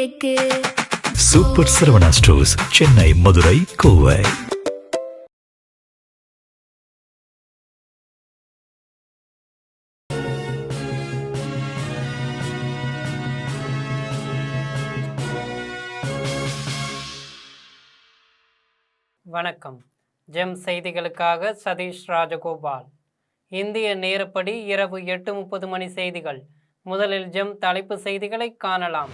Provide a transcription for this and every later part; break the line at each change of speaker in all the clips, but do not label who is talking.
இருக்கு.
Super Saravana stores, Chennai, Madurai, Kovai.
வணக்கம். GeM செய்திகளுக்காக சதீஷ் ராஜகோபால். இந்திய நேரப்படி இரவு 8:30 மணி செய்திகள். முதலில் ஜெம் தலைப்பு செய்திகளை காணலாம்.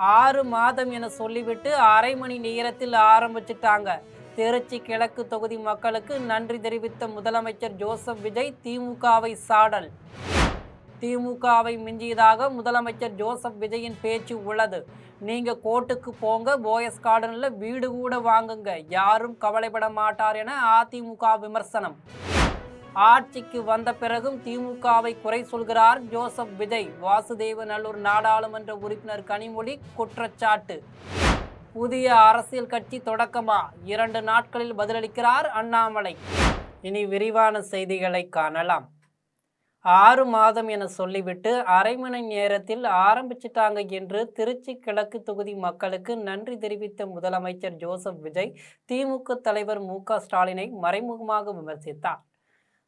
6 மாதம் என சொல்லிவிட்டு அரை மணி நேரத்தில் ஆரம்பிச்சிட்டாங்க. திருச்சி கிழக்கு தொகுதி மக்களுக்கு நன்றி தெரிவித்த முதலமைச்சர் ஜோசப் விஜய் திமுகவை சாடல். திமுகவை மிஞ்சியதாக முதலமைச்சர் ஜோசப் விஜயின் பேச்சு உள்ளது. நீங்க கோர்ட்டுக்கு போங்க, போயஸ் கார்டனில் வீடு கூட வாங்குங்க, யாரும் கவலைப்பட மாட்டார் என அதிமுக விமர்சனம். ஆட்சிக்கு வந்த பிறகும் திமுகவை குறை சொல்கிறார் ஜோசப் விஜய். வாசுதேவநல்லூர் நாடாளுமன்ற உறுப்பினர் கனிமொழி குற்றச்சாட்டு. புதிய அரசியல் கட்சி தொடக்கமா? 2 நாட்களில் பதிலளிக்கிறார் அண்ணாமலை. இனி விரிவான செய்திகளை காணலாம். 6 மாதம் என சொல்லிவிட்டு அரை மணி நேரத்தில் ஆரம்பிச்சிட்டாங்க என்று திருச்சி கிழக்கு தொகுதி மக்களுக்கு நன்றி தெரிவித்த முதலமைச்சர் ஜோசப் விஜய் திமுக தலைவர் மு.க. ஸ்டாலினை மறைமுகமாக விமர்சித்தார்.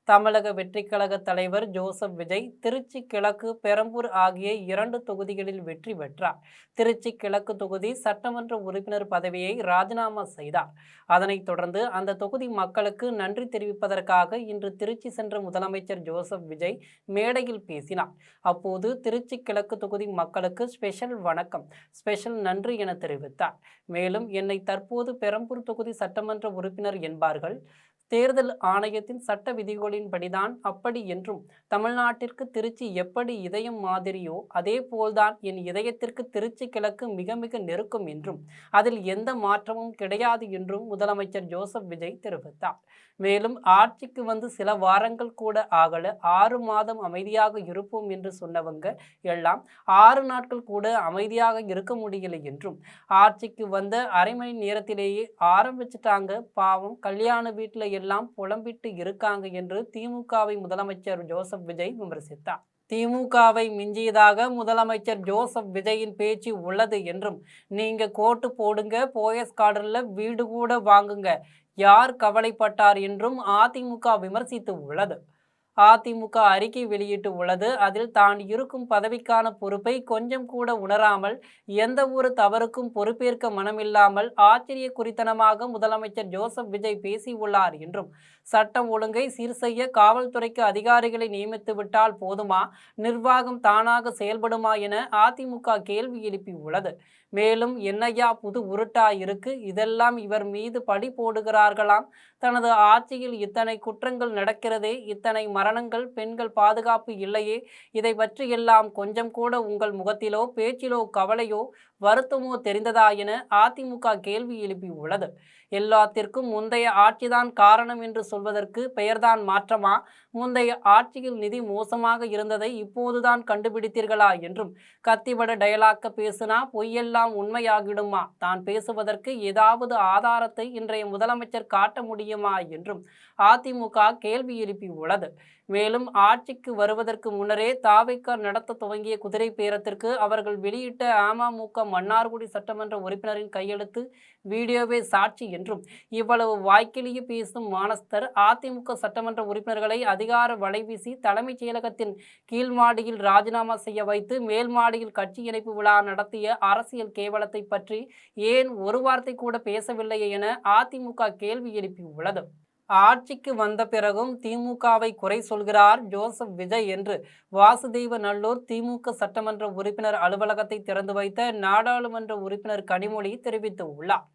தமிழக வெற்றிக்கழக தலைவர் ஜோசப் விஜய் திருச்சி கிழக்கு, பெரம்பூர் ஆகிய 2 தொகுதிகளில் வெற்றி பெற்றார். திருச்சி கிழக்கு தொகுதி சட்டமன்ற உறுப்பினர் பதவியை ராஜினாமா செய்தார். அதனைத் தொடர்ந்து அந்த தொகுதி மக்களுக்கு நன்றி தெரிவிப்பதற்காக இன்று திருச்சி சென்ற முதலமைச்சர் ஜோசப் விஜய் மேடையில் பேசினார். அப்போது திருச்சி கிழக்கு தொகுதி மக்களுக்கு ஸ்பெஷல் வணக்கம், ஸ்பெஷல் நன்றி என தெரிவித்தார். மேலும், என்னை தற்போது பெரம்பூர் தொகுதி சட்டமன்ற உறுப்பினர் என்பார்கள். தேர்தல் ஆணையத்தின் சட்ட விதிகளின்படிதான் அப்படி என்றும், தமிழ்நாட்டிற்கு திருச்சி எப்படி இதயம் மாதிரியோ அதே போல்தான் என் இதயத்திற்கு திருச்சி கிழக்கு மிக மிக நெருக்கம் என்றும், அதில் எந்த மாற்றமும் கிடையாது என்றும் முதலமைச்சர் ஜோசப் விஜய் தெரிவித்தார். மேலும், ஆட்சிக்கு வந்து சில வாரங்கள் கூட ஆகல, 6 மாதம் அமைதியாக இருப்போம் என்று சொன்னவங்க எல்லாம் 6 நாட்கள் கூட அமைதியாக இருக்க முடியலை என்றும், ஆட்சிக்கு வந்த அரை மணி நேரத்திலேயே ஆரம்பிச்சிட்டாங்க, பாவம் கல்யாண வீட்டில் எல்லாம் புலம்பிட்டு இருக்காங்க என்று திமுகவை முதலமைச்சர் ஜோசப் விஜய் விமர்சித்தார். திமுகவை மிஞ்சியதாக முதலமைச்சர் ஜோசப் விஜயின் பேச்சு உள்ளது என்றும், நீங்க கோட்டு போடுங்க, போயஸ் கார்டனில் வீடு கூட வாங்குங்க, யார் கவலைப்பட்டார் என்றும் அதிமுக விமர்சித்து உள்ளது. அதிமுக அறிக்கை வெளியிட்டு உள்ளது. அதில் தான் இருக்கும் பதவிக்கான பொறுப்பை கொஞ்சம் கூட உணராமல், எந்த ஒரு தவறுக்கும் பொறுப்பேற்க மனமில்லாமல் ஆச்சரியக்குறித்தனமாக முதலமைச்சர் ஜோசப் விஜய் பேசியுள்ளார் என்றும், சட்டம் ஒழுங்கை சீர் செய்ய காவல்துறைக்கு அதிகாரிகளை நியமித்து விட்டால் போதுமா, நிர்வாகம் தானாக செயல்படுமா என அதிமுக கேள்வி எழுப்பியுள்ளது. மேலும், என்னையா புது உருட்டா இருக்கு, இதெல்லாம் இவர் மீது பழி போடுகிறார்களாம், தனது ஆட்சியில் இத்தனை குற்றங்கள் நடக்கிறதே, இத்தனை மரணங்கள், பெண்கள் பாதுகாப்பு இல்லையே, இதை பற்றி எல்லாம் கொஞ்சம் கூட உங்கள் முகத்திலோ பேச்சிலோ கவலையோ வருத்தமோ தெரிந்ததா என அதிமுக கேள்வி எழுப்பியுள்ளது. எல்லாத்திற்கும் முந்தைய ஆட்சிதான் காரணம் என்று சொல்வதற்கு பெயர்தான் மாற்றமா? முந்தைய ஆட்சியில் நிதி மோசமாக இருந்ததை இப்போதுதான் கண்டுபிடித்தீர்களா என்றும், கத்திபட டயலாக்க பேசுனா பொய்யெல்லாம் உண்மையாகிடுமா, தான் பேசுவதற்கு ஏதாவது ஆதாரத்தை இன்றைய முதலமைச்சர் காட்ட முடியுமா என்றும் அதிமுக கேள்வி எழுப்பியுள்ளது. மேலும், ஆட்சிக்கு வருவதற்கு முன்னரே தாவேக்கா நடத்த துவங்கிய குதிரை பேரத்திற்கு அவர்கள் வெளியிட்ட அமமுக மன்னார்குடி சட்டமன்ற உறுப்பினரின் கையெழுத்து வீடியோவே சாட்சி என்றும், இவ்வளவு வாய்க்கிலேயே பேசும் மானஸ்தர் அதிமுக சட்டமன்ற உறுப்பினர்களை அதிகார வலைவீசி தலைமைச் செயலகத்தின் கீழ் மாடியில் ராஜினாமா செய்ய வைத்து மேல் மாடியில் கட்சி இணைப்பு விழா நடத்திய அரசியல் கேவலத்தை பற்றி ஏன் ஒரு வார்த்தை கூட பேசவில்லையே என அதிமுக கேள்வி எழுப்பியுள்ளது. ஆட்சிக்கு வந்த பிறகும் திமுகவை குறை சொல்கிறார் ஜோசப் விஜய் என்று வாசுதேவநல்லூர் திமுக சட்டமன்ற உறுப்பினர் அலுவலகத்தை திறந்து வைத்த நாடாளுமன்ற உறுப்பினர் கனிமொழி தெரிவித்து உள்ளார்.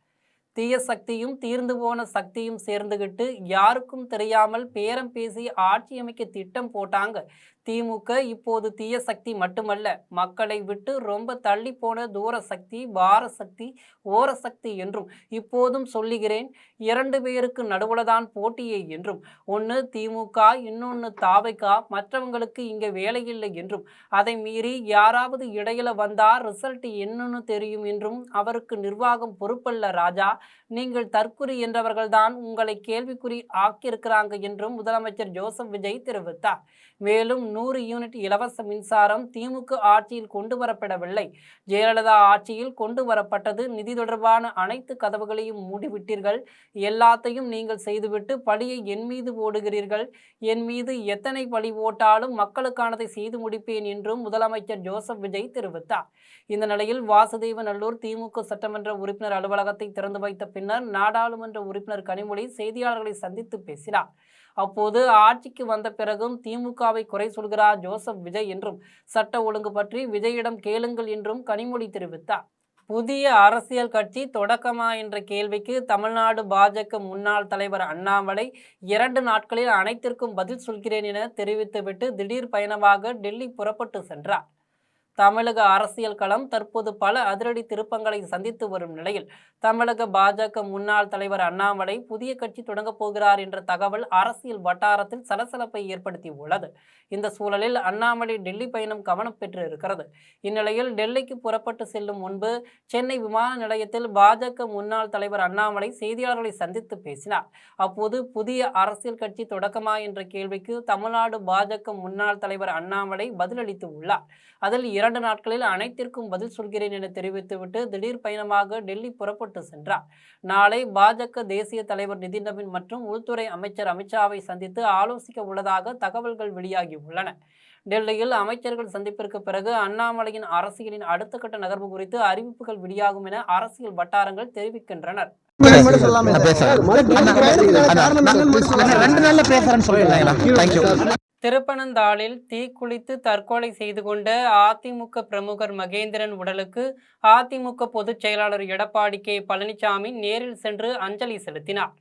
தீய சக்தியும் தீர்ந்து போன சக்தியும் சேர்ந்துகிட்டு யாருக்கும் தெரியாமல் பேரம் பேசி ஆட்சி அமைக்க திட்டம் போட்டாங்க. திமுக இப்போது தீய சக்தி மட்டுமல்ல, மக்களை விட்டு ரொம்ப தள்ளி போன தூர சக்தி, பார சக்தி, ஓர சக்தி என்றும் இப்போதும் சொல்லுகிறேன். 2 பேருக்கு நடுவுலதான் போட்டியே என்றும், ஒன்று திமுக, இன்னொன்று தாவைக்கா, மற்றவங்களுக்கு இங்கே வேலையில்லை என்றும், அதை மீறி யாராவது இடையில வந்தா ரிசல்ட் என்னன்னு தெரியும் என்றும், அவருக்கு நிர்வாகம் பொறுப்பல்ல ராஜா, நீங்கள் தற்குறி என்றவர்கள்தான் உங்களை கேள்விக்குறி ஆக்கியிருக்கிறாங்க என்றும் முதலமைச்சர் ஜோசப் விஜய் தெரிவித்தார். மேலும் 100 யூனிட் இலவச மின்சாரம் திமுக ஆட்சியில் கொண்டு வரப்படவில்லை. ஜெயலலிதா ஆட்சியில் கொண்டு வரப்பட்டது. நிதி தொடர்பான அனைத்து கதவுகளையும் மூடிவிட்டீர்கள். எல்லாத்தையும் நீங்கள் செய்துவிட்டு பழியை என் மீது போடுகிறீர்கள். என் மீது எத்தனை பழி போட்டாலும் மக்களுக்கானதை செய்து முடிப்பேன் என்றும் முதலமைச்சர் ஜோசப் விஜய் தெரிவித்தார். இந்த நிலையில் வாசுதேவநல்லூர் திமுக சட்டமன்ற உறுப்பினர் அலுவலகத்தை திறந்து வைத்த பின்னர் நாடாளுமன்ற உறுப்பினர் கனிமொழி செய்தியாளர்களை சந்தித்து பேசினார். அப்போது ஆட்சிக்கு வந்த பிறகும் திமுகவை குறை சொல்கிறார் ஜோசப் விஜய் என்றும் சட்ட ஒழுங்கு பற்றி விஜயிடம் கேளுங்கள் என்றும் கனிமொழி தெரிவித்தார். புதிய அரசியல் கட்சி தொடக்கமா என்ற கேள்விக்கு தமிழ்நாடு பாஜக முன்னாள் தலைவர் அண்ணாமலை 2 நாட்களில் அனைத்திற்கும் பதில் சொல்கிறேன் என தெரிவித்துவிட்டு திடீர் பயணமாக டெல்லி புறப்பட்டு சென்றார். தமிழக அரசியல் களம் தற்போது பல அதிரடி திருப்பங்களை சந்தித்து வரும் நிலையில் தமிழக பாஜக முன்னாள் தலைவர் அண்ணாமலை புதிய கட்சி தொடங்கப் போகிறார் என்ற தகவல் அரசியல் வட்டாரத்தில் சலசலப்பை ஏற்படுத்தி உள்ளது. இந்த சூழலில் அண்ணாமலை டெல்லி பயணம் கவனம் பெற்று இருக்கிறது. இந்நிலையில் டெல்லிக்கு புறப்பட்டு செல்லும் முன்பு சென்னை விமான நிலையத்தில் பாஜக முன்னாள் தலைவர் அண்ணாமலை செய்தியாளர்களை சந்தித்து பேசினார். அப்போது புதிய அரசியல் கட்சி தொடக்கமா என்ற கேள்விக்கு தமிழ்நாடு பாஜக முன்னாள் தலைவர் அண்ணாமலை பதிலளித்து உள்ளார். அதில் 2 நாட்களில் அனைத்திற்கும் பதில் சொல்கிறேன் என தெரிவித்துவிட்டு திடீர் பயணமாக டெல்லி புறப்பட்டு சென்றார். நாளை பாஜக தேசிய தலைவர் நிதின் நவீன் மற்றும் உள்துறை அமைச்சர் அமித்ஷாவை சந்தித்து ஆலோசிக்க உள்ளதாக தகவல்கள் வெளியாகி உள்ளன. டெல்லியில் அமைச்சர்கள் சந்திப்பிற்கு பிறகு அண்ணாமலையின் அரசியலின் அடுத்த கட்ட நகர்வு குறித்து அறிவிப்புகள் வெளியாகும் என அரசியல் வட்டாரங்கள் தெரிவிக்கின்றனர். திருப்பனந்தாளில் தீக்குளித்து தற்கொலை செய்து கொண்ட அதிமுக பிரமுகர் மகேந்திரன் உடலுக்கு அதிமுக பொதுச் செயலாளர் எடப்பாடி கே பழனிசாமி நேரில் சென்று அஞ்சலி செலுத்தினார்.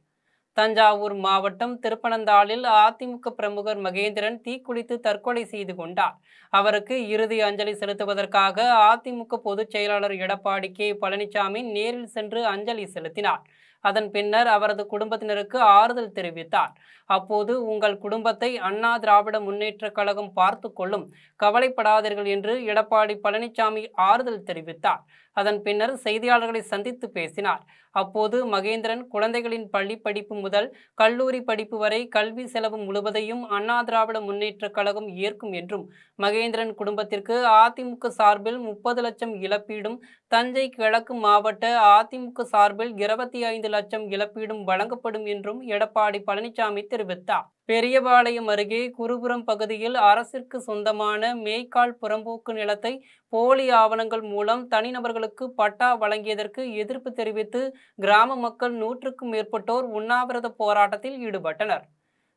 தஞ்சாவூர் மாவட்டம் திருப்பனந்தாளில் அதிமுக பிரமுகர் மகேந்திரன் தீக்குளித்து தற்கொலை செய்து கொண்டார். அவருக்கு இறுதி அஞ்சலி செலுத்துவதற்காக அதிமுக பொதுச் செயலாளர் எடப்பாடி கே பழனிசாமி நேரில் சென்று அஞ்சலி செலுத்தினார். அதன் பின்னர் அவரது குடும்பத்தினருக்கு ஆறுதல் தெரிவித்தார். அப்போது உங்கள் குடும்பத்தை அண்ணா திராவிட முன்னேற்ற கழகம் பார்த்து கொள்ளும், கவலைப்படாதீர்கள் என்று எடப்பாடி பழனிசாமி ஆறுதல் தெரிவித்தார். அதன் பின்னர் செய்தியாளர்களை சந்தித்து பேசினார். அப்போது மகேந்திரன் குழந்தைகளின் பள்ளி படிப்பு முதல் கல்லூரி படிப்பு வரை கல்வி செலவு முழுவதையும் அண்ணா திராவிட முன்னேற்ற கழகம் ஏற்கும் என்றும் மகேந்திரன் குடும்பத்திற்கு அதிமுக சார்பில் 30 லட்சம் இழப்பீடும் தஞ்சை கிழக்கு மாவட்ட அதிமுக சார்பில் 25 லட்சம் இழப்பீடும் வழங்கப்படும் என்றும் எடப்பாடி பழனிசாமி தெரிவித்தார். பெரியபாளையம் அருகே குருபுரம் பகுதியில் அரசிற்கு சொந்தமான மேய்க்கால் புறம்போக்கு நிலத்தை போலி ஆவணங்கள் மூலம் தனிநபர்களுக்கு பட்டா வழங்கியதற்கு எதிர்ப்பு தெரிவித்து கிராம மக்கள் 100க்கும் மேற்பட்டோர் உண்ணாவிரத போராட்டத்தில் ஈடுபட்டனர்.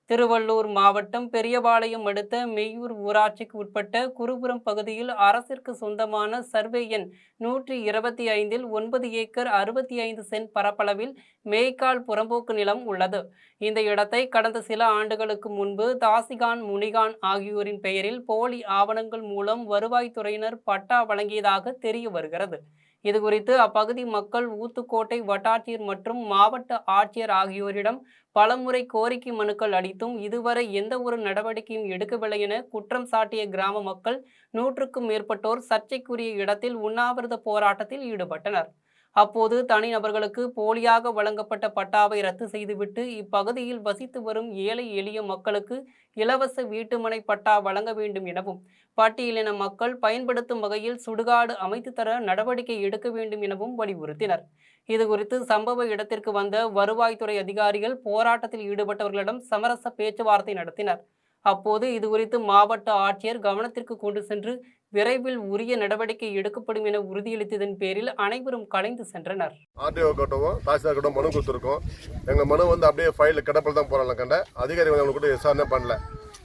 திருவள்ளூர் மாவட்டம் பெரியபாளையம் அடுத்த மெய்யூர் ஊராட்சிக்கு உட்பட்ட குருபுரம் பகுதியில் அரசிற்கு சொந்தமான சர்வே எண் 125இல் 9 ஏக்கர் 65 சென்ட் பரப்பளவில் மேய்க்கால் புறம்போக்கு நிலம் உள்ளது. இந்த இடத்தை கடந்த சில ஆண்டுகளுக்கு முன்பு தாசிகான் முனிகான் ஆகியோரின் பெயரில் போலி ஆவணங்கள் மூலம் வருவாய்த்துறையினர் பட்டா வழங்கியதாக தெரிய வருகிறது. இதுகுறித்து அப்பகுதி மக்கள் ஊத்துக்கோட்டை வட்டாட்சியர் மற்றும் மாவட்ட ஆட்சியர் ஆகியோரிடம் பலமுறை கோரிக்கை மனுக்கள் அளித்தும் இதுவரை எந்த ஒரு நடவடிக்கையும் எடுக்கவில்லை என குற்றம் சாட்டிய கிராம மக்கள் 100க்கும் மேற்பட்டோர் சர்ச்சைக்குரிய இடத்தில் உண்ணாவிரத போராட்டத்தில் ஈடுபட்டனர். அப்போது தனிநபர்களுக்கு போலியாக வழங்கப்பட்ட பட்டாவை ரத்து செய்துவிட்டு இப்பகுதியில் வசித்து வரும் ஏழை எளிய மக்களுக்கு இலவச வீட்டுமனை பட்டா வழங்க வேண்டும் எனவும் பட்டியலின மக்கள் பயன்படுத்தும் வகையில் சுடுகாடு அமைத்து தர நடவடிக்கை எடுக்க வேண்டும் எனவும் வலியுறுத்தினர். இதுகுறித்து சம்பவ இடத்திற்கு வந்த வருவாய்த்துறை அதிகாரிகள் போராட்டத்தில் ஈடுபட்டவர்களிடம் சமரச பேச்சுவார்த்தை நடத்தினர். அப்போது இதுகுறித்து மாவட்ட ஆட்சியர் கவனத்திற்கு கொண்டு சென்று விரைவில் உரிய நடவடிக்கை எடுக்கப்படும் என உறுதியளித்ததன் பேரில் அனைவரும் கலைந்து சென்றனர்.
ஆர்டிஓ கட்டவும் தாசில்தார் கட்டவும் மனு கொடுத்துருக்கோம். எங்கள் மனு அப்படியே ஃபைல் கிடப்பில் தான் போகிறாங்க. கண்ட அதிகாரி அவங்க கூட விசாரணை பண்ணல.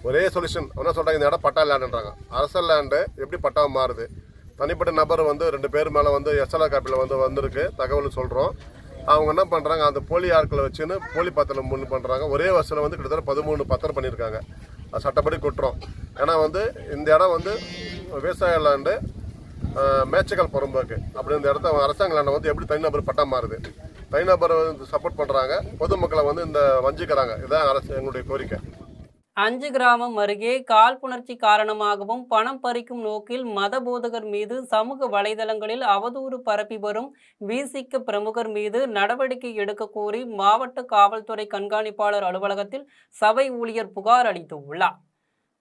ஒரே சொல்யூஷன் என்ன சொல்கிறாங்க, இந்த இடம் பட்டா லேண்டுன்றாங்க. அரசல் லேண்டு எப்படி பட்டா மாறுது? தனிப்பட்ட நபர் 2 பேர் மேலே எஸ்எல்ஆர் காப்பியில் வந்திருக்கு தகவல் சொல்கிறோம். அவங்க என்ன பண்ணுறாங்க, அந்த போலி ஆட்களை வச்சுன்னு போலி பத்திரம் முன்னு பண்ணுறாங்க. ஒரே வருஷத்தில் கிட்டத்தட்ட 13 பத்திரம் பண்ணியிருக்காங்க. அது சட்டப்படி குற்றம். ஏன்னா இந்த இடம் விவசாய லேண்டு, மேய்ச்சல் புறம்போக்கு அப்படி இந்த இடத்த அரசாங்க லேண்டை எப்படி தனிநபர் பட்டா மாறுது? தனிநபரை சப்போர்ட் பண்ணுறாங்க, பொதுமக்களை இந்த வஞ்சிக்கிறாங்க. இதுதான் எங்களுடைய கோரிக்கை.
5 கிராமம் அருகே காழ்ப்புணர்ச்சி காரணமாகவும் பணம் பறிக்கும் நோக்கில் மத போதகர் மீது சமூக வலைதளங்களில் அவதூறு பரப்பி வரும் விசிக பிரமுகர் மீது நடவடிக்கை எடுக்க கோரி மாவட்ட காவல்துறை கண்காணிப்பாளர் அலுவலகத்தில் சபை ஊழியர் புகார் அளித்துள்ளார்.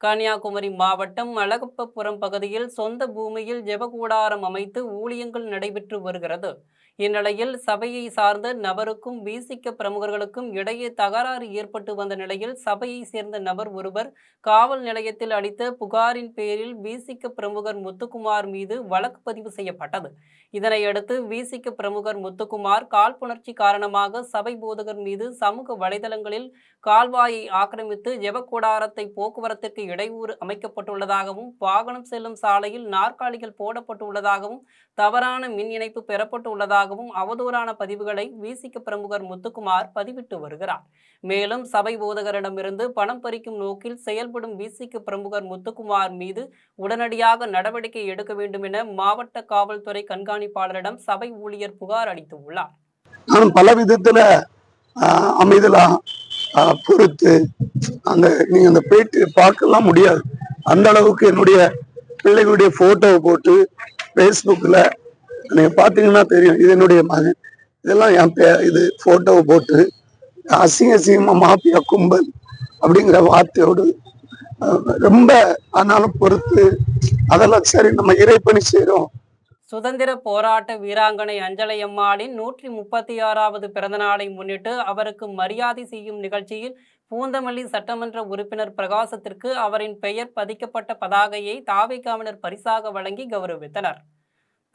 கன்னியாகுமரி மாவட்டம் அழகப்பபுரம் பகுதியில் சொந்த பூமியில் ஜெபக்கூடாரம் அமைத்து ஊழியங்கள் நடைபெற்று வருகிறது. இந்நிலையில் சபையை சார்ந்த நபருக்கும் விசிக பிரமுகர்களுக்கும் இடையே தகராறு ஏற்பட்டு வந்த நிலையில் சபையை சேர்ந்த நபர் ஒருவர் காவல் நிலையத்தில் அளித்த புகாரின் பேரில் விசிக பிரமுகர் முத்துக்குமார் மீது வழக்கு பதிவு செய்யப்பட்டது. இதனையடுத்து விசிக பிரமுகர் முத்துக்குமார் காழ்ப்புணர்ச்சி காரணமாக சபை போதகர் மீது சமூக வலைதளங்களில் கால்வாயை ஆக்கிரமித்து ஜெபக்கூடாரத்தை போக்குவரத்திற்கு இடையூறு அமைக்கப்பட்டுள்ளதாகவும், வாகனம் செல்லும் சாலையில் நாற்காலிகள் போடப்பட்டுள்ளதாகவும், தவறான மின் இணைப்பு பெறப்பட்டுள்ளதாகவும் அவதூறான பதிவுகளை விசிக பிரமுகர் முத்துக்குமார் பதிவிட்டு வருகிறார். மேலும் சபை போதகரிடமிருந்து பணம் பறிக்கும் நோக்கில் செயல்படும் விசிக பிரமுகர் முத்துக்குமார் மீது உடனடியாக நடவடிக்கை எடுக்க வேண்டும் என மாவட்ட காவல்துறை கண்காணிப்பாளரிடம் சபை ஊழியர் புகார் அளித்துள்ளார்.
நானும் பல விதத்துல அமைதலாம் பொறுத்து நீங்க அந்த பேட்டி பார்க்கலாம் முடியாது. அந்த அளவுக்கு என்னுடைய பிள்ளைகளுடைய போட்டோவை போட்டு ஃபேஸ்புக்கில் நீங்க பார்த்தீங்கன்னா தெரியும், இது என்னுடைய மகன், இதெல்லாம் என் இது போட்டோவை போட்டு அசிங்கமா மாஃபியா கும்பல் அப்படிங்கிற வார்த்தையோடு ரொம்ப ஆனாலும் பொறுத்து அதெல்லாம் சரி, நம்ம இறைப்பணி செய்கிறோம்.
சுதந்திர போராட்ட வீராங்கனை அஞ்சலையம்மாளின் 136வது பிறந்தநாளை முன்னிட்டு அவருக்கு மரியாதை செய்யும் நிகழ்ச்சியில் பூந்தமல்லி சட்டமன்ற உறுப்பினர் பிரகாசத்திற்கு அவரின் பெயர் பதிக்கப்பட்ட பதாகையை தாவேகாவினர் பரிசாக வழங்கி கௌரவித்தனர்.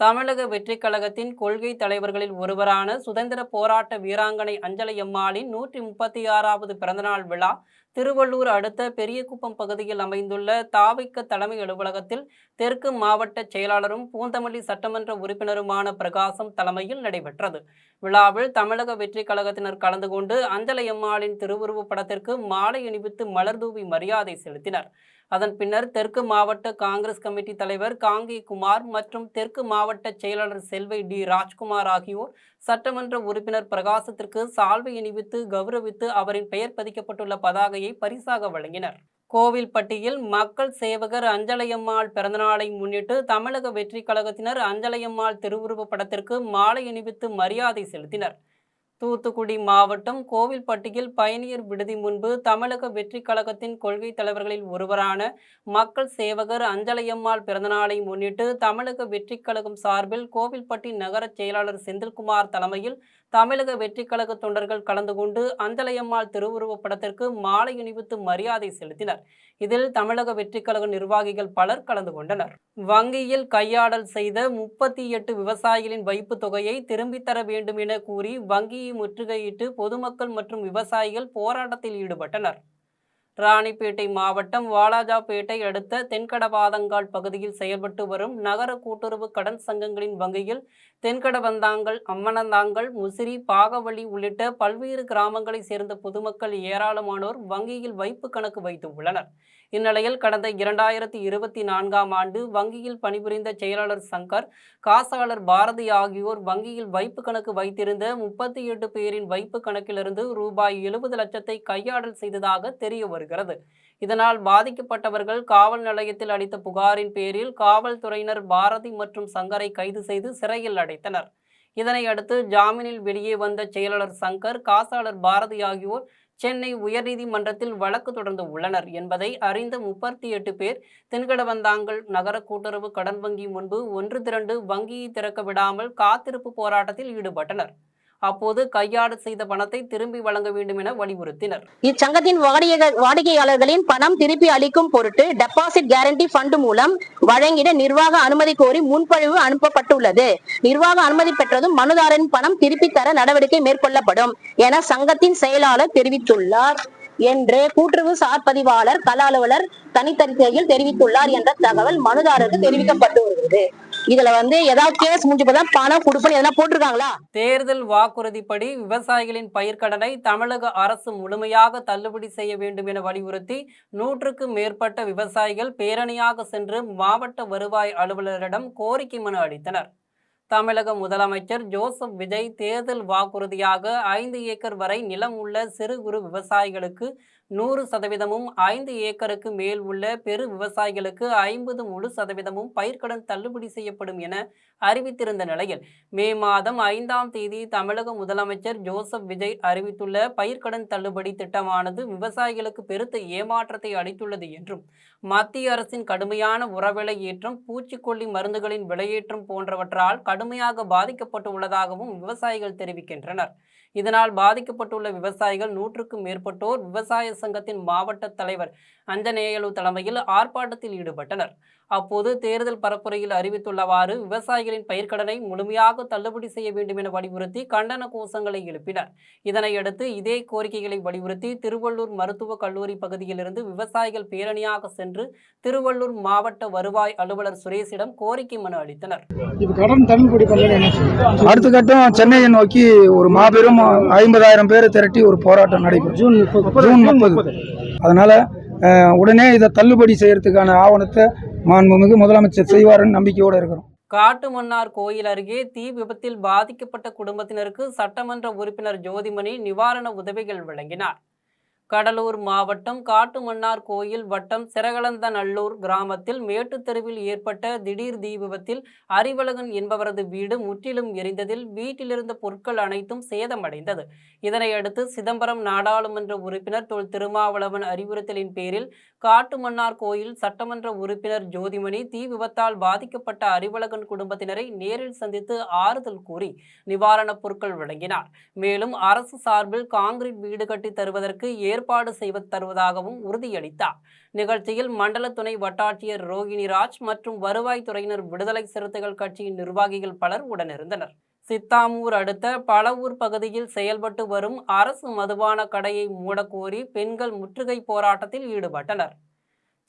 தமிழக வெற்றிக் கழகத்தின் கொள்கை தலைவர்களில் ஒருவரான சுதந்திர போராட்ட வீராங்கனை அஞ்சலையம்மாளின் 136வது பிறந்தநாள் விழா திருவள்ளூர் அடுத்த பெரியகுப்பம் பகுதியில் அமைந்துள்ள தாவிக தலைமை அலுவலகத்தில் தெற்கு மாவட்ட செயலாளரும் பூந்தமல்லி சட்டமன்ற உறுப்பினருமான பிரகாசம் தலைமையில் நடைபெற்றது. விழாவில் தமிழக வெற்றிக் கழகத்தினர் கலந்து கொண்டு அஞ்சலையம்மாளின் திருவுருவப் படத்திற்கு மாலை அணிவித்து மலர்தூவி மரியாதை செலுத்தினர். அதன் பின்னர் தெற்கு மாவட்ட காங்கிரஸ் கமிட்டி தலைவர் காங்கே குமார் மற்றும் தெற்கு மாவட்ட செயலாளர் செல்வை டி ராஜ்குமார் ஆகியோர் சட்டமன்ற உறுப்பினர் பிரகாசத்திற்கு சால்வை அணிவித்து கௌரவித்து அவரின் பெயர் பதிக்கப்பட்டுள்ள பதாகையை பரிசாக வழங்கினர். கோவில்பட்டியில் மக்கள் சேவகர் அஞ்சலையம்மாள் பிறந்தநாளை முன்னிட்டு தமிழக வெற்றிக் கழகத்தினர் அஞ்சலையம்மாள் திருவுருவப் படத்திற்கு மாலை அணிவித்து மரியாதை செலுத்தினர். தூத்துக்குடி மாவட்டம் கோவில்பட்டியில் பயணியர் விடுதி முன்பு தமிழக வெற்றிக் கழகத்தின் கொள்கை தலைவர்களில் ஒருவரான மக்கள் சேவகர் அஞ்சலையம்மாள் பிறந்தநாளை முன்னிட்டு தமிழக வெற்றிக் கழகம் சார்பில் கோவில்பட்டி நகர செயலாளர் செந்தில்குமார் தலைமையில் தமிழக வெற்றிக் கழக தொண்டர்கள் கலந்து கொண்டு அஞ்சலையம்மாள் திருவுருவப் படத்திற்கு மாலை அணிவித்து மரியாதை செலுத்தினர். இதில் தமிழக வெற்றிக் கழக நிர்வாகிகள் பலர் கலந்து கொண்டனர். வங்கியில் கையாடல் செய்த 38 விவசாயிகளின் வைப்பு தொகையை திரும்பித் தர வேண்டும் என கூறி வங்கியை முற்றுகையிட்டு பொதுமக்கள் மற்றும் விவசாயிகள் போராட்டத்தில் ஈடுபட்டனர். ராணிப்பேட்டை மாவட்டம் வாலாஜாபேட்டை அடுத்த தென்கடவாதங்கால் பகுதியில் செயல்பட்டு வரும் நகர கூட்டுறவு கடன் சங்கங்களின் வங்கியில் தென்கடவந்தாங்கல், அம்மனந்தாங்கல், முசிறி, பாகவழி உள்ளிட்ட பல்வேறு கிராமங்களை சேர்ந்த பொதுமக்கள் ஏராளமானோர் வங்கியில் வைப்பு கணக்கு வைத்துள்ளனர். இந்நிலையில் கடந்த 2024ஆம் ஆண்டு வங்கியில் பணிபுரிந்த செயலாளர் சங்கர், காசாளர் பாரதி ஆகியோர் வங்கியில் வைப்பு கணக்கு வைத்திருந்த 38 பேரின் வைப்பு கணக்கிலிருந்து ரூபாய் 70 லட்சத்தை கையாடல் செய்ததாக தெரிய வருகிறது. இதனால் பாதிக்கப்பட்டவர்கள் காவல் நிலையத்தில் அளித்த புகாரின் பேரில் காவல்துறையினர் பாரதி மற்றும் சங்கரை கைது செய்து சிறையில் அடைத்தனர். இதனையடுத்து ஜாமீனில் வெளியே வந்த செயலாளர் சங்கர், காசாளர் பாரதி ஆகியோர் சென்னை உயர்நீதிமன்றத்தில் வழக்கு தொடர்ந்து உள்ளனர் என்பதை அறிந்த 38 பேர் தென்கடவந்தாங்கல் நகர கூட்டுறவு கடன் வங்கி முன்பு ஒன்று திரண்டு வங்கியை திறக்க விடாமல் காத்திருப்பு போராட்டத்தில் ஈடுபட்டனர். அப்போது கையாடல் செய்த பணத்தை திரும்பி வழங்க வேண்டும் என வலியுறுத்தினர்.
இச்சங்கத்தின் வாடிக்கையாளர்களின் பணம் திருப்பி அளிக்கும் பொருட்டு டெபாசிட் கேரண்டி ஃபண்ட் மூலம் வழங்கிட நிர்வாக அனுமதி கோரி முன்பதிவு அனுப்பப்பட்டுள்ளது. நிர்வாக அனுமதி பெற்றதும் மனுதாரரின் பணம் திருப்பி தர நடவடிக்கை மேற்கொள்ளப்படும் என சங்கத்தின் செயலாளர் தெரிவித்துள்ளார் என்று கூட்டுறவு சார் பதிவாளர் கள அலுவலர் தனித்தறிக்கையில் தெரிவித்துள்ளார் என்ற தகவல் மனுதாரருக்கு தெரிவிக்கப்பட்டு வருகிறது. இதுல ஏதாவது கேஸ் முடிஞ்சப்பதான் பணம் கொடுப்பேன்னு எதனா போட்டிருக்காங்களா?
தேர்தல் வாக்குறுதிப்படி விவசாயிகளின் பயிர்க்கடனை தமிழக அரசு முழுமையாக தள்ளுபடி செய்ய வேண்டும் என வலியுறுத்தி 100க்கும் மேற்பட்ட விவசாயிகள் பேரணியாக சென்று மாவட்ட வருவாய் அலுவலரிடம் கோரிக்கை மனு அளித்தனர். தமிழக முதலமைச்சர் ஜோசப் விஜய் தேர்தல் வாக்குறுதியாக 5 ஏக்கர் வரை நிலம் உள்ள சிறு குறு விவசாயிகளுக்கு 100%, 5 ஏக்கருக்கு மேல் உள்ள பெரு விவசாயிகளுக்கு 50% பயிர்க்கடன் தள்ளுபடி செய்யப்படும் என அறிவித்திருந்த நிலையில் மே மாதம் 5ஆம் தேதி தமிழக முதலமைச்சர் ஜோசப் விஜய் அறிவித்துள்ள பயிர்க்கடன் தள்ளுபடி திட்டமானது விவசாயிகளுக்கு பெருத்த ஏமாற்றத்தை அளித்துள்ளது என்றும் மத்திய அரசின் கடுமையான உரவிலை ஏற்றம், பூச்சிக்கொல்லி மருந்துகளின் விலையேற்றம் போன்றவற்றால் கடுமையாக பாதிக்கப்பட்டு உள்ளதாகவும் விவசாயிகள் தெரிவிக்கின்றனர். இதனால் பாதிக்கப்பட்டுள்ள விவசாயிகள் 100க்கும் மேற்பட்டோர் விவசாய சங்கத்தின் மாவட்ட தலைவர் அஞ்சனேயலு தலைமையில் ஆர்ப்பாட்டத்தில் ஈடுபட்டனர். அப்போது தேர்தல் பரப்புரையில் அறிவித்துள்ளவாறு விவசாயிகளின் பயிர்க்கடனை முழுமையாக தள்ளுபடி செய்ய வேண்டும் என வலியுறுத்தி கண்டன கோஷங்களை எழுப்பினர். இதனையடுத்து இதே கோரிக்கைகளை வலியுறுத்தி திருவள்ளூர் மருத்துவக் கல்லூரி பகுதியிலிருந்து விவசாயிகள் பேரணியாக சென்று திருவள்ளூர் மாவட்ட வருவாய் அலுவலர் சுரேஷிடம் கோரிக்கை மனு அளித்தனர்.
அடுத்த கட்டம் சென்னையை நோக்கி ஒரு மாபெரும் 50,000 பேரை திரட்டி ஒரு போராட்டம் நடைபெறும் ஜூன் 30. அதனால உடனே இதை தள்ளுபடி செய்யறதுக்கான ஆவணத்தை மாண்புமிகு முதலமைச்சர் செய்வாருன்னு நம்பிக்கையோடு இருக்கிறோம்.
காட்டுமன்னார் கோயில் அருகே தீ விபத்தில் பாதிக்கப்பட்ட குடும்பத்தினருக்கு சட்டமன்ற உறுப்பினர் ஜோதிமணி நிவாரண உதவிகள் வழங்கினார். கடலூர் மாவட்டம் காட்டுமன்னார் கோயில் வட்டம் சிறகலந்தநல்லூர் கிராமத்தில் மேட்டு தெருவில் ஏற்பட்ட திடீர் தீ விபத்தில் அறிவழகன் என்பவரது வீடு முற்றிலும் எரிந்ததில் வீட்டிலிருந்த பொருட்கள் அனைத்தும் சேதமடைந்தது. இதனையடுத்து சிதம்பரம் நாடாளுமன்ற உறுப்பினர் தொல் திருமாவளவன் அறிவுறுத்தலின் பேரில் காட்டுமன்னார் கோயில் சட்டமன்ற உறுப்பினர் ஜோதிமணி தீ விபத்தால் பாதிக்கப்பட்ட அறிவழகன் குடும்பத்தினரை நேரில் சந்தித்து ஆறுதல் கூறி நிவாரணப் பொருட்கள் வழங்கினார். மேலும் அரசு சார்பில் காங்கிரீட் வீடு கட்டி தருவதற்கு ஏற்பாடு செய்து தருவதாகவும் உறுதியளித்தார். நிகழ்ச்சியில் மண்டல துணை வட்டாட்சியர் ரோகிணிராஜ் மற்றும் வருவாய்த்துறையினர், விடுதலை சிறுத்தைகள் கட்சியின் நிர்வாகிகள் பலர் உடனிருந்தனர். சித்தாமூர் அடுத்த பழவூர் பகுதியில் செயல்பட்டு வரும் அரசு மதுபான கடையை மூடக்கோரி பெண்கள் முற்றுகை போராட்டத்தில் ஈடுபட்டனர்.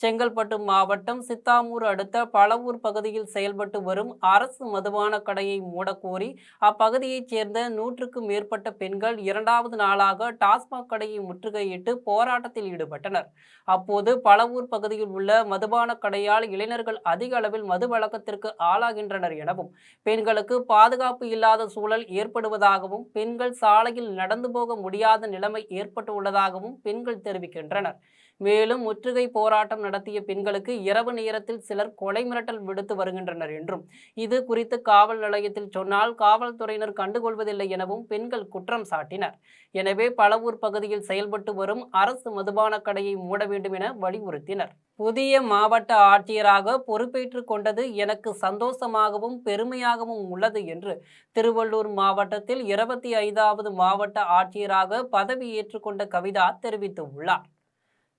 செங்கல்பட்டு மாவட்டம் சித்தாமூர் அடுத்த பழவூர் பகுதியில் செயல்பட்டு வரும் அரசு மதுபான கடையை மூடக்கோரி அப்பகுதியைச் சேர்ந்த 100க்கும் மேற்பட்ட பெண்கள் 2வது நாளாக டாஸ்மாக் கடையை முற்றுகையிட்டு போராட்டத்தில் ஈடுபட்டனர். அப்போது பழவூர் பகுதியில் உள்ள மதுபான கடையால் இளைஞர்கள் அதிக அளவில் மது வழக்கத்திற்கு ஆளாகின்றனர் எனவும், பெண்களுக்கு பாதுகாப்பு இல்லாத சூழல் ஏற்படுவதாகவும், பெண்கள் சாலையில் நடந்து போக முடியாத நிலைமை ஏற்பட்டுள்ளதாகவும் பெண்கள் தெரிவிக்கின்றனர். மேலும் முற்றுகை போராட்டம் நடத்திய பெண்களுக்கு இரவு நேரத்தில் சிலர் கொலை மிரட்டல் விடுத்து வருகின்றனர் என்றும், இது குறித்து காவல் நிலையத்தில் சொன்னால் காவல்துறையினர் கண்டுகொள்வதில்லை எனவும் பெண்கள் குற்றம் சாட்டினர். எனவே பழவூர் பகுதியில் செயல்பட்டு வரும் அரசு மதுபான கடையை மூட வேண்டும் என வலியுறுத்தினர். புதிய மாவட்ட ஆட்சியராக பொறுப்பேற்றுக் கொண்டது எனக்கு சந்தோஷமாகவும் பெருமையாகவும் உள்ளது என்று திருவள்ளூர் மாவட்டத்தில் 25வது மாவட்ட ஆட்சியராக பதவி ஏற்றுக்கொண்ட கவிதா தெரிவித்துள்ளார்.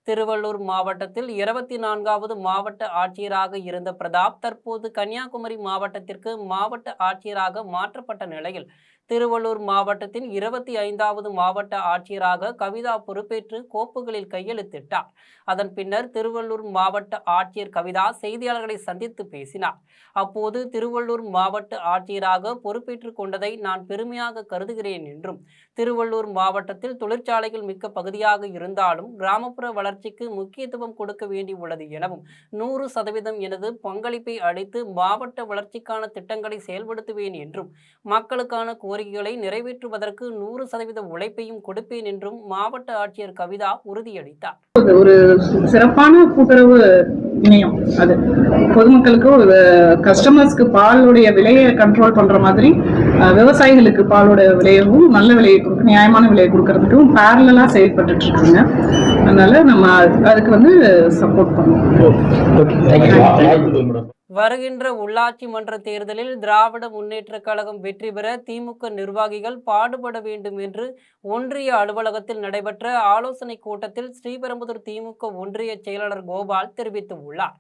திருவள்ளூர் மாவட்டத்தில் 24வது மாவட்ட ஆட்சியராக இருந்த பிரதாப் தற்போது கன்னியாகுமரி மாவட்டத்திற்கு மாவட்ட ஆட்சியராக மாற்றப்பட்ட நிலையில் திருவள்ளூர் மாவட்டத்தின் 25வது மாவட்ட ஆட்சியராக கவிதா பொறுப்பேற்று கோப்புகளில் கையெழுத்திட்டார். அதன் பின்னர் திருவள்ளூர் மாவட்ட ஆட்சியர் கவிதா செய்தியாளர்களை சந்தித்து பேசினார். அப்போது திருவள்ளூர் மாவட்ட ஆட்சியராக பொறுப்பேற்றுக் கொண்டதை நான் பெருமையாக கருதுகிறேன் என்றும், திருவள்ளூர் மாவட்டத்தில் தொழிற்சாலைகள் மிக்க பகுதியாக இருந்தாலும் கிராமப்புற வளர்ச்சிக்கு முக்கியத்துவம் கொடுக்க வேண்டியுள்ளது எனவும், 100% எனது பங்களிப்பை அளித்து மாவட்ட வளர்ச்சிக்கான திட்டங்களை செயல்படுத்துவேன் என்றும், மக்களுக்கான கோரிக்கைகளை நிறைவேற்றுவதற்கு 100% உழைப்பையும் கொடுப்பேன் என்றும் மாவட்ட ஆட்சியர் கவிதா உறுதியளித்தார்.
ஒரு சிறப்பான கூட்டுறவு இணையம், அது பொதுமக்களுக்கு கஸ்டமர்ஸ்க்கு பாலுடைய விலையை கண்ட்ரோல் பண்ற மாதிரி விவசாயிகளுக்கு பாலோட விலையவும் நல்ல விலையை நியாயமான விலையை கொடுக்கறதுக்கும் பேரலா செயல்பட்டு இருக்காங்க. அதனால நம்ம அதுக்கு சப்போர்ட் பண்ணுவோம்.
வருகின்ற உள்ளாட்சி மன்ற தேர்தலில் திராவிட முன்னேற்றக் கழகம் வெற்றி பெற திமுக நிர்வாகிகள் பாடுபட வேண்டும் என்று ஒன்றிய அலுவலகத்தில் நடைபெற்ற ஆலோசனைக் கூட்டத்தில் ஸ்ரீபெரும்புதூர் திமுக ஒன்றிய செயலாளர் கோபால் தெரிவித்துள்ளார்.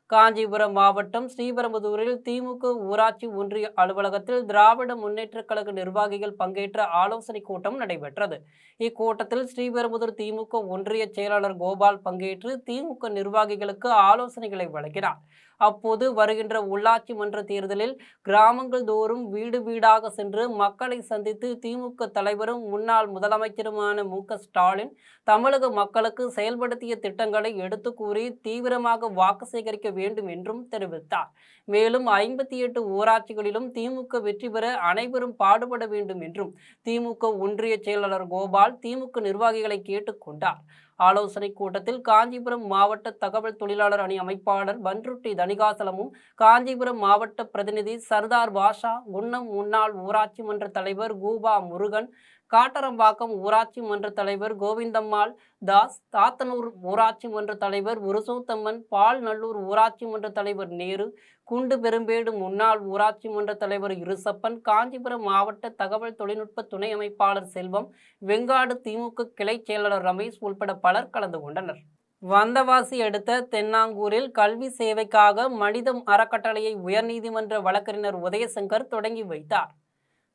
காஞ்சிபுரம் மாவட்டம் ஸ்ரீபெரும்புதூரில் திமுக ஊராட்சி ஒன்றிய அலுவலகத்தில் திராவிட முன்னேற்றக் கழக நிர்வாகிகள் பங்கேற்ற ஆலோசனைக் கூட்டம் நடைபெற்றது. இக்கூட்டத்தில் ஸ்ரீபெரும்புதூர் திமுக ஒன்றிய செயலாளர் கோபால் பங்கேற்று திமுக நிர்வாகிகளுக்கு ஆலோசனைகளை வழங்கினார். அப்போது வருகின்ற உள்ளாட்சி மன்ற தேர்தலில் கிராமங்கள் தோறும் வீடு வீடாக சென்று மக்களை சந்தித்து திமுக தலைவரும் முன்னாள் முதலமைச்சருமான மு.க.ஸ்டாலின் தமிழக மக்களுக்கு செயல்படுத்திய திட்டங்களை எடுத்து கூறி தீவிரமாக வாக்கு சேகரிக்க வேண்டும் என்றும் தெரிவித்தார். மேலும் 58 ஊராட்சிகளிலும் திமுக வெற்றி பெற அனைவரும் பாடுபட வேண்டும் என்றும் திமுக ஒன்றிய செயலாளர் கோபால் திமுக நிர்வாகிகளை கேட்டுக்கொண்டார். ஆலோசனை கூட்டத்தில் காஞ்சிபுரம் மாவட்ட தகவல் தொழிலாளர் அணி அமைப்பாளர் பன்ருட்டி தணிகாசலமும், காஞ்சிபுரம் மாவட்ட பிரதிநிதி சர்தார் பாஷா, குன்னம் முன்னாள் ஊராட்சி மன்ற தலைவர் கூபா முருகன், காட்டரம்பாக்கம் ஊராட்சி மன்ற தலைவர் கோவிந்தம்மாள் தாஸ், தாத்தனூர் ஊராட்சி மன்ற தலைவர் புருஷோத்தம்மன், பால்நல்லூர் ஊராட்சி மன்ற தலைவர் நேரு, குண்டு பெரும்பேடு முன்னாள் ஊராட்சி மன்ற தலைவர் இருசப்பன், காஞ்சிபுரம் மாவட்ட தகவல் தொழில்நுட்ப துணை அமைப்பாளர் செல்வம், வெங்காடு திமுக கிளை செயலாளர் ரமேஷ் உள்பட பலர் கலந்து கொண்டனர். வந்தவாசி அடுத்த தென்னாங்கூரில் கல்வி சேவைக்காக மனிதம் அறக்கட்டளையை உயர்நீதிமன்ற வழக்கறிஞர் உதயசங்கர் தொடங்கி வைத்தார்.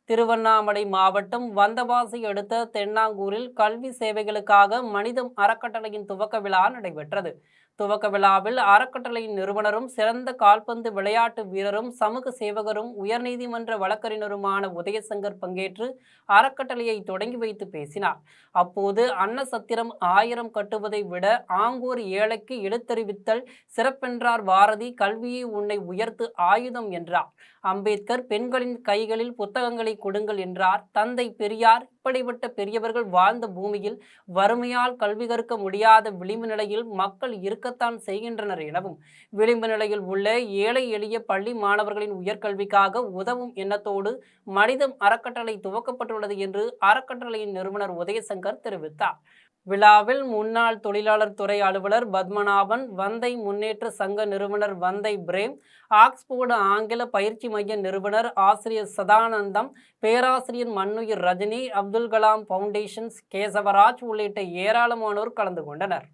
திருவண்ணாமலை மாவட்டம் வந்தவாசி அடுத்த தென்னாங்கூரில் கல்வி சேவைகளுக்காக மனிதம் அறக்கட்டளையின் துவக்க விழா நடைபெற்றது. துவக்க விழாவில் அறக்கட்டளையின் நிறுவனரும் சிறந்த கால்பந்து விளையாட்டு வீரரும் சமூக சேவகரும் உயர்நீதிமன்ற வழக்கறிஞருமான உதயசங்கர் பங்கேற்று அறக்கட்டளையை தொடங்கி வைத்து பேசினார். அப்போது அன்னசத்திரம் 1000 கட்டுவதை விட ஆங்கூர் ஏழைக்கு எழுத்தறிவித்தல் சிறப்பென்றார் பாரதி. கல்வியை உன்னை உயர்த்து ஆயுதம் என்றார். அம்பேத்கர் பெண்களின் கைகளில் புத்தகங்களை கொடுங்கள் என்றார். தந்தை பெரியார் இப்படிப்பட்ட பெரியவர்கள் வாழ்ந்த பூமியில் வறுமையால் கல்வி கற்க முடியாத விளிம்பு நிலையில் மக்கள் இருக்கத்தான் செய்கின்றனர் எனவும், விளிம்பு நிலையில் உள்ள ஏழை எளிய பள்ளி மாணவர்களின் உயர்கல்விக்காக உதவும் எண்ணத்தோடு மனிதம் அறக்கட்டளை துவக்கப்பட்டுள்ளது என்று அறக்கட்டளையின் நிறுவனர் உதயசங்கர் தெரிவித்தார். விழாவில் முன்னாள் தொழிலாளர் துறை அலுவலர் பத்மநாபன், வந்தை முன்னேற்ற சங்க நிறுவனர் வந்தை பிரேம், ஆக்ஸ்போர்டு ஆங்கில பயிற்சி மைய நிறுவனர் ஆசிரியர் சதானந்தம், பேராசிரியர் மன்னுயிர் ரஜினி, அப்துல் கலாம் பவுண்டேஷன் கேசவராஜ் உள்ளிட்ட ஏராளமானோர் கலந்து கொண்டனர்.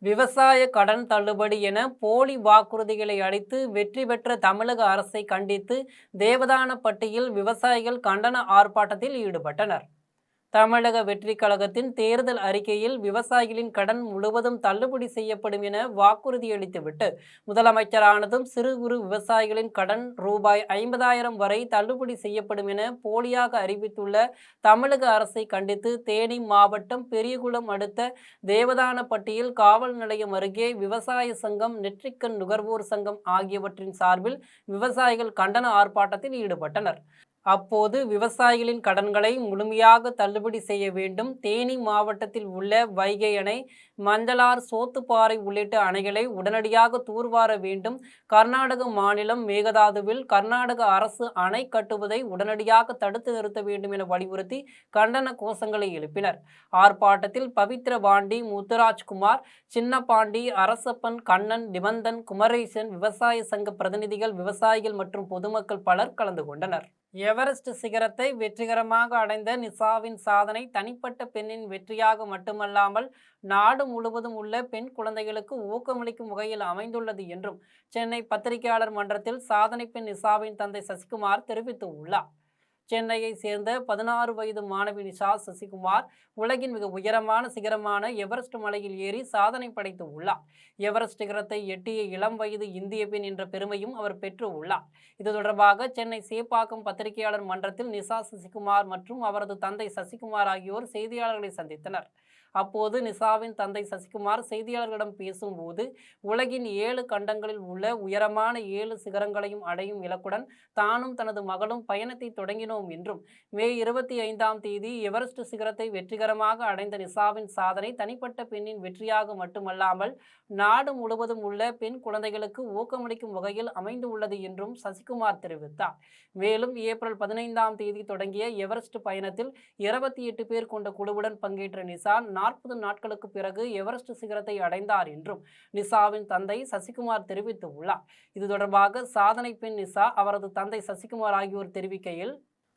விவசாய கடன் தள்ளுபடி என போலி வாக்குறுதிகளை அளித்து வெற்றி பெற்ற தமிழக அரசை கண்டித்து தேவதானப்பட்டியில் விவசாயிகள் கண்டன ஆர்ப்பாட்டத்தில் ஈடுபட்டனர். தமிழக வெற்றி கழகத்தின் தேர்தல் அறிக்கையில் விவசாயிகளின் கடன் முழுவதும் தள்ளுபடி செய்யப்படும் என வாக்குறுதியளித்துவிட்டு முதலமைச்சரானதும் சிறு குறு விவசாயிகளின் கடன் ரூபாய் 50,000 வரை தள்ளுபடி செய்யப்படும் என போலியாக அறிவித்துள்ள தமிழக அரசை கண்டித்து தேனி மாவட்டம் பெரியகுளம் அடுத்த தேவதானப்பட்டியில் காவல் நிலையம் அருகே விவசாய சங்கம், நெற்றிக்கண் நுகர்வோர் சங்கம் ஆகியவற்றின் சார்பில் விவசாயிகள் கண்டன ஆர்ப்பாட்டத்தில் ஈடுபட்டனர். அப்போது விவசாயிகளின் கடன்களை முழுமையாக தள்ளுபடி செய்ய வேண்டும், தேனி மாவட்டத்தில் உள்ள வைகை அணை, மஞ்சளார், சோத்துப்பாறை உள்ளிட்ட அணைகளை உடனடியாக தூர்வார வேண்டும், கர்நாடக மாநிலம் மேகதாதுவில் கர்நாடக அரசு அணை கட்டுவதை உடனடியாக தடுத்து நிறுத்த வேண்டும் என வலியுறுத்தி கண்டன கோஷங்களை எழுப்பினர். ஆர்ப்பாட்டத்தில் பவித்ரபாண்டி, முத்துராஜ்குமார், சின்னபாண்டி, அரசப்பன், கண்ணன், நிபந்தன், குமரேசன், விவசாய சங்க பிரதிநிதிகள், விவசாயிகள் மற்றும் பொதுமக்கள் பலர் கலந்து கொண்டனர். எவரெஸ்ட் சிகரத்தை வெற்றிகரமாக அடைந்த நிசாவின் சாதனை தனிப்பட்ட பெண்ணின் வெற்றியாக மட்டுமல்லாமல் நாடு முழுவதும் உள்ள பெண் குழந்தைகளுக்கு ஊக்கமளிக்கும் வகையில் அமைந்துள்ளது என்றும் சென்னை பத்திரிகையாளர் மன்றத்தில் சாதனை பெண் நிசாவின் தந்தை சசிகுமார் தெரிவித்துள்ளார். சென்னையை சேர்ந்த 16 வயது மாணவி நிஷா சசிகுமார் உலகின் மிக உயரமான சிகரமான எவரெஸ்ட் மலையில் ஏறி சாதனை படைத்து உள்ளார். எவரெஸ்ட் சிகரத்தை எட்டிய இளம் வயது இந்திய பெண் என்ற பெருமையும் அவர் பெற்று உள்ளார். இது தொடர்பாக சென்னை சேப்பாக்கம் பத்திரிகையாளர் மன்றத்தில் நிஷா சசிகுமார் மற்றும் அவரது தந்தை சசிகுமார் ஆகியோர் செய்தியாளர்களை சந்தித்தனர். அப்போது நிஷாவின் தந்தை சசிகுமார் செய்தியாளர்களிடம் பேசும்போது, உலகின் 7 கண்டங்களில் உள்ள உயரமான 7 சிகரங்களையும் அடையும் இலக்குடன் தானும் தனது மகளும் பயணத்தை தொடங்கினோம் என்றும், மே 25ஆம் தேதி எவரெஸ்ட் சிகரத்தை வெற்றிகரமாக அடைந்த நிஷாவின் சாதனை தனிப்பட்ட பெண்ணின் வெற்றியாக மட்டுமல்லாமல் நாடு முழுவதும் உள்ள பெண் குழந்தைகளுக்கு ஊக்கமளிக்கும் வகையில் அமைந்துள்ளது என்றும் சசிகுமார் தெரிவித்தார். மேலும் ஏப்ரல் 15ஆம் தேதி தொடங்கிய எவரெஸ்ட் பயணத்தில் 28 பேர் கொண்ட குழுவுடன் பங்கேற்ற நிஷா 40 நாட்களுக்கு பிறகு எவரெஸ்ட் சிகரத்தை அடைந்தார் என்றும் நிஷாவின் தந்தை சசிகுமார் தெரிவித்துள்ளார். இது தொடர்பாக சாதனை பெண் நிஷா, அவரது தந்தை சசிகுமார் ஆகியோர் தெரிவிக்கையில்,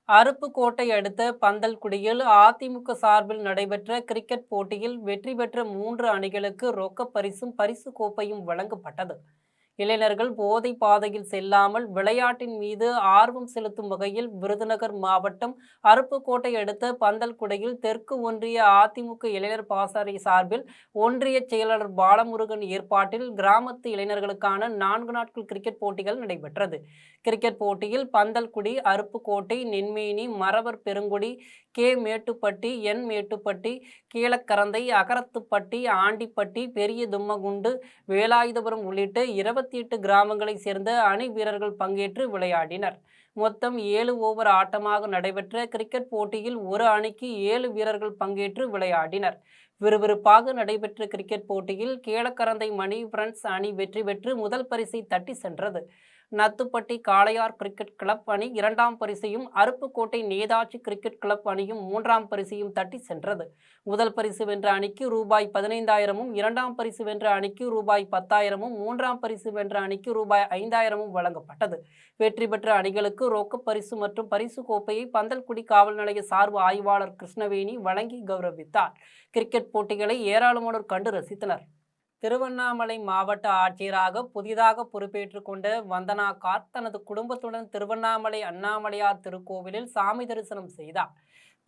அருப்புக்கோட்டை அடுத்த பந்தல்குடியில் அதிமுக சார்பில் நடைபெற்ற கிரிக்கெட் போட்டியில் வெற்றி பெற்ற 3 அணிகளுக்கு ரொக்க பரிசும் பரிசு கோப்பையும் வழங்கப்பட்டது. இளைஞர்கள் போதை பாதையில் செல்லாமல் விளையாட்டின் மீது ஆர்வம் செலுத்தும் வகையில் விருதுநகர் மாவட்டம் அருப்புக்கோட்டை அடுத்த பந்தல்குடையில் தெற்கு ஒன்றிய அதிமுக இளைஞர் பாசறை சார்பில் ஒன்றிய செயலாளர் பாலமுருகன் ஏற்பாட்டில் கிராமத்து இளைஞர்களுக்கான 4 நாட்கள் கிரிக்கெட் போட்டிகள் நடைபெற்றது. கிரிக்கெட் போட்டியில் பந்தல்குடி, அருப்புக்கோட்டை, நென்மேனி, மறவர் பெருங்குடி, கே மேட்டுப்பட்டி, என் மேட்டுப்பட்டி, கீழக்கரந்தை, அகரத்துப்பட்டி, ஆண்டிப்பட்டி, பெரிய தும்மகுண்டு, வேலாயுதபுரம் உள்ளிட்ட 28 கிராமங்களைச் சேர்ந்த அணி வீரர்கள் பங்கேற்று விளையாடினர். மொத்தம் 7 ஓவர் ஆட்டமாக நடைபெற்ற கிரிக்கெட் போட்டியில் ஒரு அணிக்கு 7 வீரர்கள் பங்கேற்று விளையாடினர். விறுவிறுப்பாக நடைபெற்ற கிரிக்கெட் போட்டியில் கீழக்கரந்தை மணி ஃப்ரெண்ட்ஸ் அணி வெற்றி பெற்று முதல் பரிசை தட்டி சென்றது. நத்துப்பட்டி காளையார் கிரிக்கெட் கிளப் அணி 2ஆம் பரிசையும், அருப்புக்கோட்டை நேதாஜி கிரிக்கெட் கிளப் அணியும் 3ஆம் பரிசையும் தட்டி சென்றது. முதல் பரிசு வென்ற அணிக்கு ரூபாய் 15,000, 2ஆம் பரிசு வென்ற அணிக்கு ரூபாய் 10,000, 3ஆம் பரிசு வென்ற அணிக்கு ரூபாய் 5,000 வழங்கப்பட்டது. வெற்றி பெற்ற அணிகளுக்கு ரொக்க பரிசு மற்றும் பரிசு கோப்பையை பந்தல்குடி காவல் நிலைய சார்பு ஆய்வாளர் கிருஷ்ணவேணி வழங்கி கௌரவித்தார். கிரிக்கெட் போட்டிகளை ஏராளமானோர் கண்டு ரசித்தனர். திருவண்ணாமலை மாவட்ட ஆட்சியராக புதிதாக பொறுப்பேற்றுக் கொண்ட வந்தனா கார் தனது குடும்பத்துடன் திருவண்ணாமலை அண்ணாமலையார் திருக்கோவிலில் சாமி தரிசனம் செய்தார்.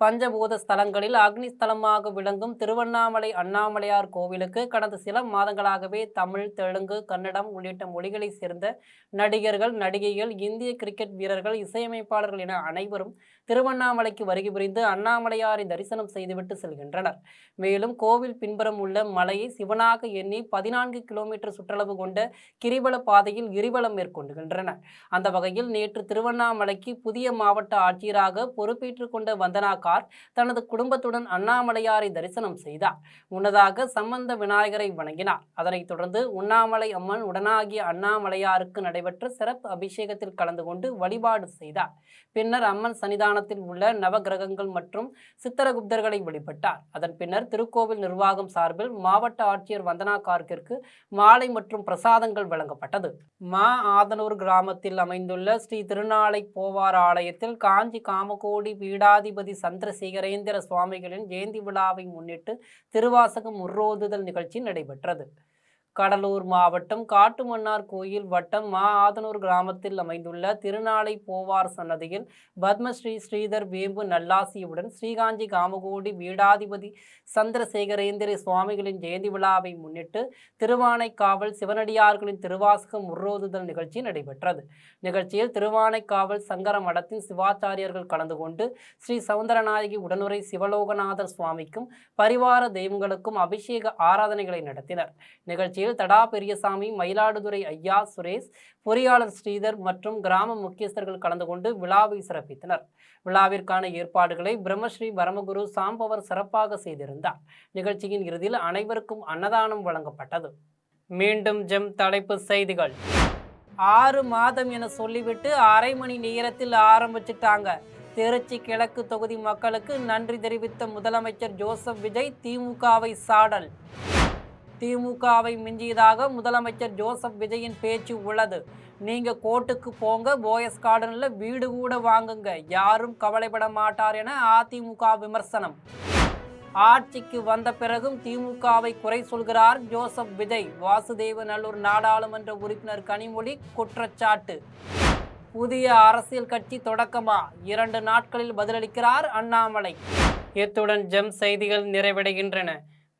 பஞ்சபூத ஸ்தலங்களில் அக்னி ஸ்தலமாக விளங்கும் திருவண்ணாமலை அண்ணாமலையார் கோவிலுக்கு கடந்த சில மாதங்களாகவே தமிழ், தெலுங்கு, கன்னடம் உள்ளிட்ட மொழிகளைச் சேர்ந்த நடிகர்கள், நடிகைகள், இந்திய கிரிக்கெட் வீரர்கள், இசையமைப்பாளர்கள் என அனைவரும் திருவண்ணாமலைக்கு வருகை புரிந்து அண்ணாமலையாரை தரிசனம் செய்துவிட்டு செல்கின்றனர். மேலும் கோவில் பின்புறம் உள்ள மலையை சிவனாக எண்ணி 14 கிலோமீட்டர் சுற்றளவு கொண்ட கிரிவல பாதையில் கிரிவலம் மேற்கொண்டுகின்றனர். அந்த வகையில் நேற்று திருவண்ணாமலைக்கு புதிய மாவட்ட ஆட்சியராக பொறுப்பேற்றுக் கொண்ட வந்தனா கார் தனது குடும்பத்துடன் அண்ணாமலையாரை தரிசனம் செய்தார். முன்னதாக சம்பந்த விநாயகரை வணங்கினார். அதனைத் தொடர்ந்து உண்ணாமலை அம்மன் உடனாகிய அண்ணாமலையாருக்கு நடைபெற்ற சிறப்பு அபிஷேகத்தில் கலந்து கொண்டு வழிபாடு செய்தார். பின்னர் அம்மன் சன்னிதானத்தில் உள்ள நவகிரகங்கள் மற்றும் சித்தரகுப்தர்களை வழிபட்டார். அதன் பின்னர் திருக்கோவில் நிர்வாகம் சார்பில் மாவட்ட ஆட்சியர் வந்தனா கார்க்கிற்கு மாலை மற்றும் பிரசாதங்கள் வழங்கப்பட்டது. ஆதனூர் கிராமத்தில் அமைந்துள்ள ஸ்ரீ திருநாளை போவார் ஆலயத்தில் காஞ்சி காமகோடி பீடாதிபதி சந்திரசேகரேந்திர சுவாமிகளின் ஜெயந்தி விழாவை முன்னிட்டு திருவாசகம் முற்றோதுதல் நிகழ்ச்சி நடைபெற்றது. கடலூர் மாவட்டம் காட்டுமன்னார் கோயில் வட்டம் ஆதனூர் கிராமத்தில் அமைந்துள்ள திருநாளை போவார் சன்னதியில் பத்மஸ்ரீ ஸ்ரீதர் வேம்பு நல்லாசியுடன் ஸ்ரீகாஞ்சி காமகோடி பீடாதிபதி சந்திரசேகரேந்திர சுவாமிகளின் ஜெயந்தி விழாவை முன்னிட்டு திருவானைக்காவல் சிவனடியார்களின் திருவாசகம் முற்றோதுதல் நிகழ்ச்சி நடைபெற்றது. நிகழ்ச்சியில் திருவானைக்காவல் சங்கர மடத்தின் சிவாச்சாரியர்கள் கலந்து கொண்டு ஸ்ரீ சவுந்தரநாயகி உடனுரை சிவலோகநாதர் சுவாமிக்கும் பரிவார தெய்வங்களுக்கும் அபிஷேக ஆராதனைகளை நடத்தினர். நிகழ்ச்சியில் தடா பெரியசாமி, மயிலாடுதுறை ஐயா சுரேஷ், பொறியாளர் ஸ்ரீதர் மற்றும் கிராம முக்கியஸ்தர்கள் கலந்து கொண்டு விழாவை சிறப்பித்தனர். விழாவிற்கான ஏற்பாடுகளை பிரம்மஸ்ரீ பரமகுரு சாம்பவர் சிறப்பாக செய்திருந்தார். நிகழ்ச்சியின் இறுதியில் அனைவருக்கும் அன்னதானம் வழங்கப்பட்டது. மீண்டும் ஜெம் தலைப்பு செய்திகள். 6 மாதம் என சொல்லிவிட்டு அரை மணி நேரத்தில் ஆரம்பிச்சிட்டாங்க. திருச்சி கிழக்கு தொகுதி மக்களுக்கு நன்றி தெரிவித்த முதலமைச்சர் ஜோசப் விஜய் திமுகவை சாடல். திமுகவை மிஞ்சியதாக முதலமைச்சர் ஜோசப் விஜயின் பேச்சு உள்ளது. நீங்க கோர்ட்டுக்கு போங்க, போயஸ் கார்டன்ல வீடு கூட வாங்குங்க, யாரும் கவலைப்பட மாட்டார் என அதிமுக விமர்சனம். ஆட்சிக்கு வந்த பிறகும் திமுகவை குறை சொல்கிறார் ஜோசப் விஜய். வாசுதேவநல்லூர் நாடாளுமன்ற உறுப்பினர் கனிமொழி குற்றச்சாட்டு. புதிய அரசியல் கட்சி தொடக்கமா? 2 நாட்களில் பதிலளிக்கிறார் அண்ணாமலை. இத்துடன் ஜெம் செய்திகள் நிறைவடைகின்றன.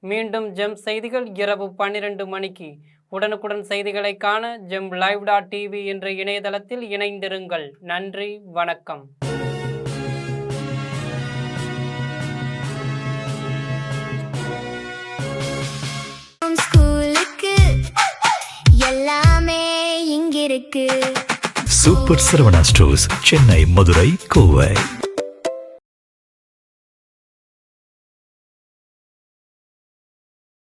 மீண்டும் ஜெம் செய்திகள் இரவு 12 மணிக்கு. உடனுக்குடன் செய்திகளை காண gemlive.tv என்ற இணையதளத்தில் இணைந்திருங்கள். நன்றி, வணக்கம்.
எல்லாமே இங்கிருக்கு.
Super Saravana stores, Chennai, Madurai, Kovai.